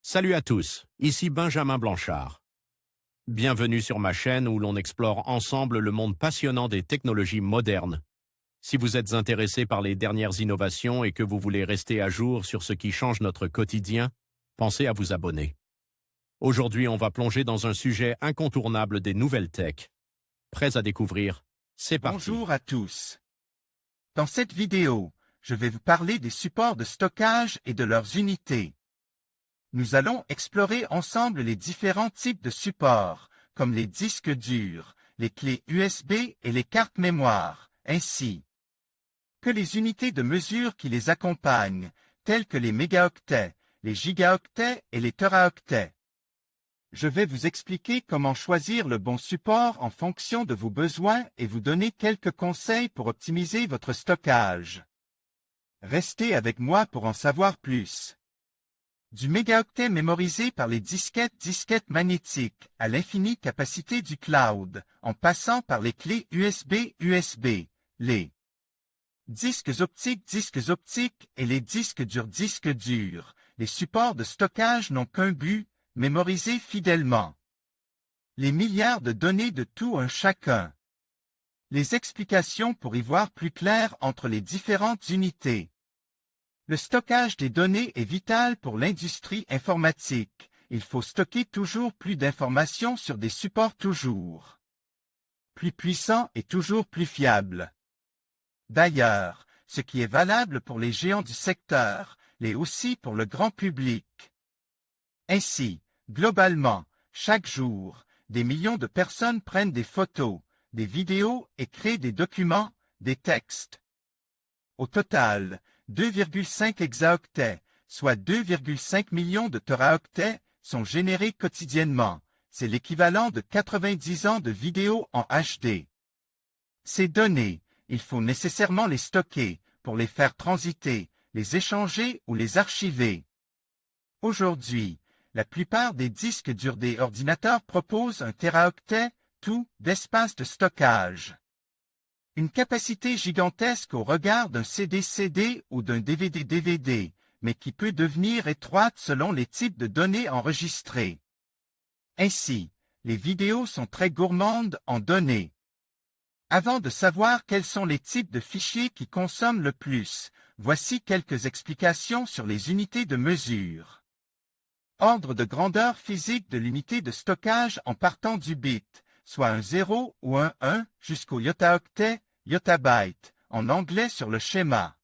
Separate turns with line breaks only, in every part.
Salut à tous, ici Benjamin Blanchard. Bienvenue sur ma chaîne où l'on explore ensemble le monde passionnant des technologies modernes. Si vous êtes intéressé par les dernières innovations et que vous voulez rester à jour sur ce qui change notre quotidien, pensez à vous abonner. Aujourd'hui, on va plonger dans un sujet incontournable des nouvelles tech. Prêts à découvrir? C'est parti.
Bonjour à tous. Dans cette vidéo, je vais vous parler des supports de stockage et de leurs unités. Nous allons explorer ensemble les différents types de supports, comme les disques durs, les clés USB et les cartes mémoire, ainsi que les unités de mesure qui les accompagnent, telles que les mégaoctets, les gigaoctets et les teraoctets. Je vais vous expliquer comment choisir le bon support en fonction de vos besoins et vous donner quelques conseils pour optimiser votre stockage. Restez avec moi pour en savoir plus. Du mégaoctet mémorisé par les disquettes magnétiques à l'infinie capacité du cloud, en passant par les clés USB, les disques optiques et les disques durs, les supports de stockage n'ont qu'un but, mémoriser fidèlement les milliards de données de tout un chacun. Les explications pour y voir plus clair entre les différentes unités. Le stockage des données est vital pour l'industrie informatique. Il faut stocker toujours plus d'informations sur des supports toujours plus puissants et toujours plus fiables. D'ailleurs, ce qui est valable pour les géants du secteur, l'est aussi pour le grand public. Ainsi, globalement, chaque jour, des millions de personnes prennent des photos, des vidéos et créent des documents, des textes. Au total, 2,5 hexaoctets, soit 2,5 millions de teraoctets, sont générés quotidiennement. C'est l'équivalent de 90 ans de vidéos en HD. Ces données, il faut nécessairement les stocker pour les faire transiter, les échanger ou les archiver. Aujourd'hui, la plupart des disques durs des ordinateurs proposent un téraoctet, tout, d'espace de stockage. Une capacité gigantesque au regard d'un CD-CD ou d'un DVD-DVD, mais qui peut devenir étroite selon les types de données enregistrées. Ainsi, les vidéos sont très gourmandes en données. Avant de savoir quels sont les types de fichiers qui consomment le plus, voici quelques explications sur les unités de mesure. Ordre de grandeur physique de l'unité de stockage en partant du bit, soit un 0 ou un 1 jusqu'au yottaoctet, yottabyte, en anglais sur le schéma.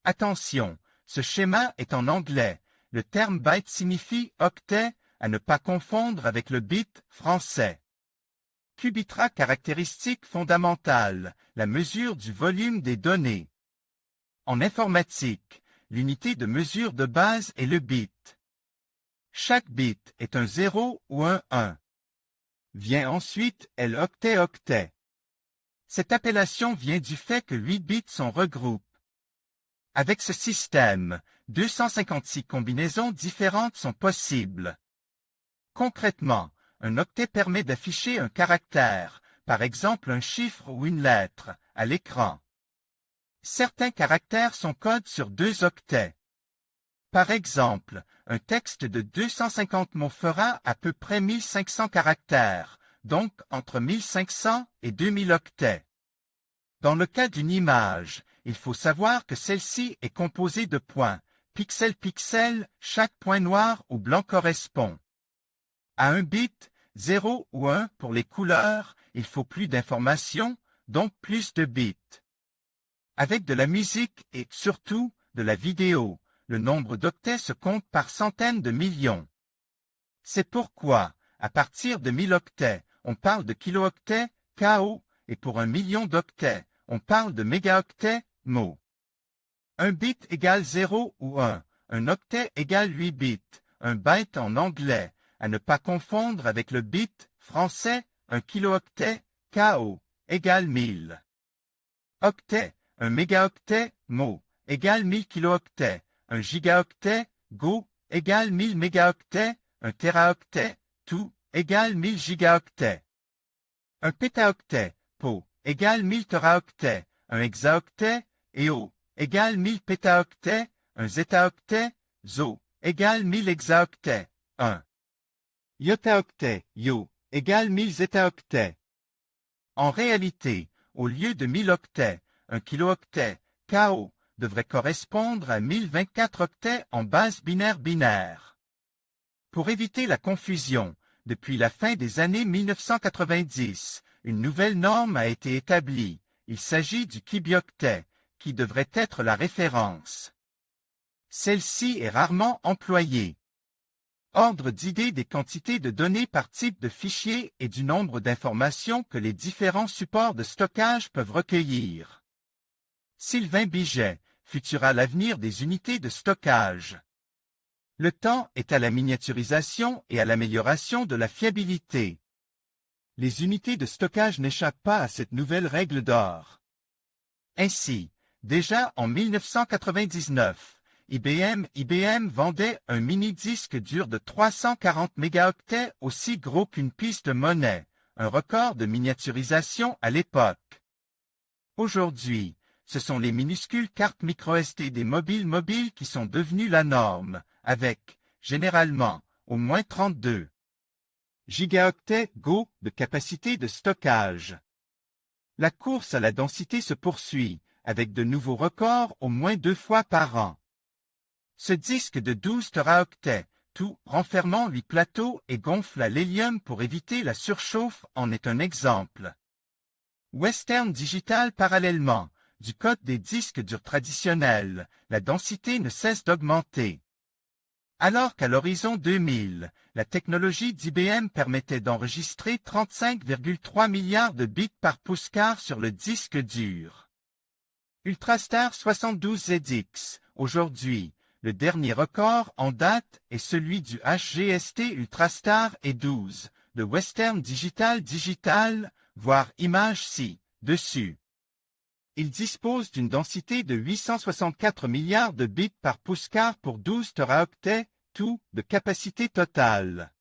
Attention, ce schéma est en anglais. Le terme byte signifie octet, à ne pas confondre avec le bit français. Qubitra caractéristique fondamentale, la mesure du volume des données. En informatique, l'unité de mesure de base est le bit. Chaque bit est un 0 ou un 1. Vient ensuite l'octet-octet. Cette appellation vient du fait que 8 bits sont regroupés. Avec ce système, 256 combinaisons différentes sont possibles. Concrètement, un octet permet d'afficher un caractère, par exemple un chiffre ou une lettre, à l'écran. Certains caractères sont codes sur 2 octets. Par exemple, un texte de 250 mots fera à peu près 1500 caractères, donc entre 1500 et 2000 octets. Dans le cas d'une image, il faut savoir que celle-ci est composée de points, pixel, chaque point noir ou blanc correspond à un bit, 0 ou 1 pour les couleurs, il faut plus d'informations, donc plus de bits. Avec de la musique et, surtout, de la vidéo, le nombre d'octets se compte par centaines de millions. C'est pourquoi, à partir de 1000 octets, on parle de kilooctets, KO, et pour 1 million d'octets, on parle de mégaoctets, MO. Un bit égale 0 ou 1, un octet égale 8 bits, un byte en anglais, à ne pas confondre avec le bit français, un kilooctet, KO, égale 1000. Octet, un mégaoctet, MO, égale 1000 kilooctets, un gigaoctet, GO, égale 1000 mégaoctets, un téraoctet, tout, égale 1000 gigaoctets. Un pétaoctet, PO, égale 1000 teraoctets, un hexaoctet, EO, égale 1000 pétaoctets, un zétaoctet, ZO, égale 1000 hexaoctets. 1. Yottaoctet, Yo, égale 1000 zétaoctets. En réalité, au lieu de 1000 octets, un kilooctet, KO, devrait correspondre à 1024 octets en base binaire. Pour éviter la confusion, depuis la fin des années 1990, une nouvelle norme a été établie. Il s'agit du kibioctet, qui devrait être la référence. Celle-ci est rarement employée. Ordre d'idée des quantités de données par type de fichier et du nombre d'informations que les différents supports de stockage peuvent recueillir. Sylvain Biget, Futura l'avenir des unités de stockage. Le temps est à la miniaturisation et à l'amélioration de la fiabilité. Les unités de stockage n'échappent pas à cette nouvelle règle d'or. Ainsi, déjà en 1999, IBM vendait un mini-disque dur de 340 mégaoctets aussi gros qu'une pièce de monnaie, un record de miniaturisation à l'époque. Aujourd'hui, ce sont les minuscules cartes microSD des mobiles qui sont devenues la norme, avec, généralement, au moins 32 gigaoctets Go de capacité de stockage. La course à la densité se poursuit, avec de nouveaux records au moins 2 fois par an. Ce disque de 12 teraoctets, tout renfermant 8 plateaux et gonfle à l'hélium pour éviter la surchauffe en est un exemple. Western Digital parallèlement, du code des disques durs traditionnels, la densité ne cesse d'augmenter. Alors qu'à l'horizon 2000, la technologie d'IBM permettait d'enregistrer 35,3 milliards de bits par pouce-quart sur le disque dur. Ultrastar 72ZX, aujourd'hui, le dernier record en date est celui du HGST Ultrastar E12, de Western Digital, voire image ci-dessus. Il dispose d'une densité de 864 milliards de bits par pouce-quart pour 12 teraoctets, tout, de capacité totale.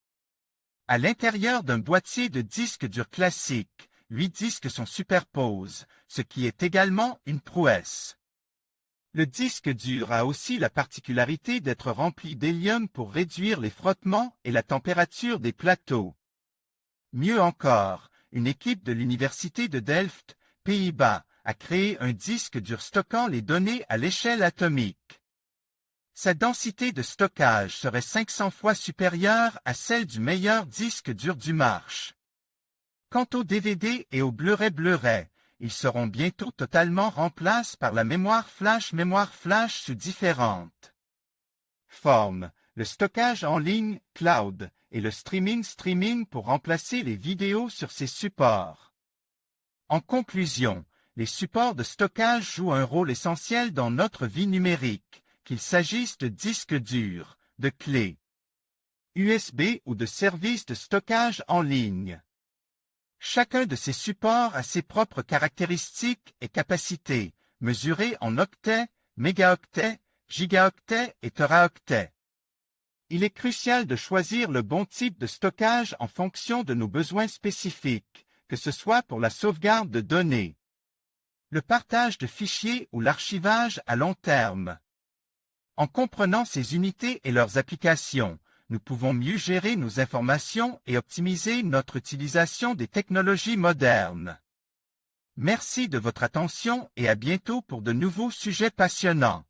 À l'intérieur d'un boîtier de disques durs classique, 8 disques sont superposés, ce qui est également une prouesse. Le disque dur a aussi la particularité d'être rempli d'hélium pour réduire les frottements et la température des plateaux. Mieux encore, une équipe de l'université de Delft, Pays-Bas, a créé un disque dur stockant les données à l'échelle atomique. Sa densité de stockage serait 500 fois supérieure à celle du meilleur disque dur du marché. Quant au DVD et au Blu-ray, ils seront bientôt totalement remplacés par la mémoire flash sous différentes formes, le stockage en ligne, cloud, et le streaming pour remplacer les vidéos sur ces supports. En conclusion, les supports de stockage jouent un rôle essentiel dans notre vie numérique, qu'il s'agisse de disques durs, de clés USB ou de services de stockage en ligne. Chacun de ces supports a ses propres caractéristiques et capacités, mesurées en octets, mégaoctets, gigaoctets et teraoctets. Il est crucial de choisir le bon type de stockage en fonction de nos besoins spécifiques, que ce soit pour la sauvegarde de données, le partage de fichiers ou l'archivage à long terme. En comprenant ces unités et leurs applications, nous pouvons mieux gérer nos informations et optimiser notre utilisation des technologies modernes. Merci de votre attention et à bientôt pour de nouveaux sujets passionnants.